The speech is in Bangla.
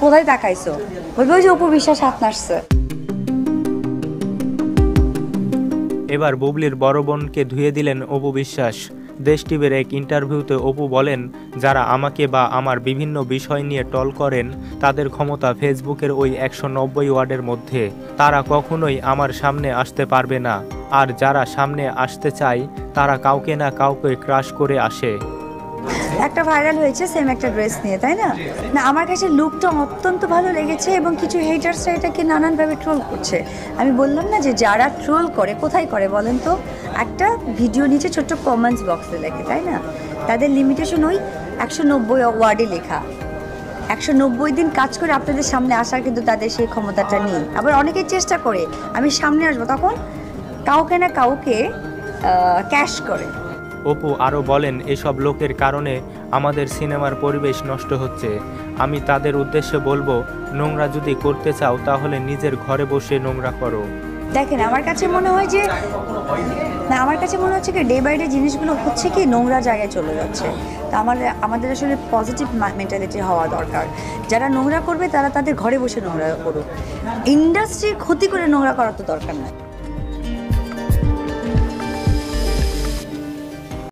কোথায় তাকাইছো, বলবে ওই যে অপু বিশ্বাস হাত নাড়ছে। এবার বুবলির বড় বোনকে ধুয়ে দিলেন অপু বিশ্বাস। দেশ টিভির এক ইন্টারভিউতে অপু বলেন, যারা আমাকে বা আমার বিভিন্ন বিষয় নিয়ে টল করেন তাদের ক্ষমতা ফেসবুকের ওই 190 ওয়ার্ডের মধ্যে, তারা কখনোই আমার সামনে আসতে পারবে না। আর যারা সামনে আসতে চায় তারা কাউকে না কাউকে ক্রাশ করে আসে। একটা ভাইরাল হয়েছে সেম একটা ড্রেস নিয়ে, তাই না? না, আমার কাছে লুকটা অত্যন্ত ভালো লেগেছে এবং কিছু হেটার্সরা এটাকে নানানভাবে ট্রোল করছে। আমি বললাম না যে যারা ট্রোল করে কোথায় করে বলেন তো, একটা ভিডিও নিচে ছোট্ট কমেন্টস বক্সে লেখে, তাই না? তাদের লিমিটেশন ওই 190 ওয়ার্ডে লেখা। 190 দিন কাজ করে আপনাদের সামনে আসার কিন্তু তাদের সেই ক্ষমতাটা নেই। আবার অনেকেই চেষ্টা করে আমি সামনে আসবো, তখন কাউকে না কাউকে ক্যাশ করে। অপু আরও বলেন, এসব লোকের কারণে আমাদের সিনেমার পরিবেশ নষ্ট হচ্ছে। আমি তাদের উদ্দেশ্যে বলবো, নোংরা যদি করতে চাও তাহলে নিজের ঘরে বসে নোংরা করো। দেখেন, আমার কাছে মনে হয় যে আমার কাছে মনে হচ্ছে কি ডে বাই ডে জিনিসগুলো হচ্ছে কি নোংরা জায়গায় চলে যাচ্ছে। তা আমাদের আসলে পজিটিভ মেন্টালিটি হওয়া দরকার। যারা নোংরা করবে তারা তাদের ঘরে বসে নোংরা করুক, ইন্ডাস্ট্রির ক্ষতি করে নোংরা করার তো দরকার নাই।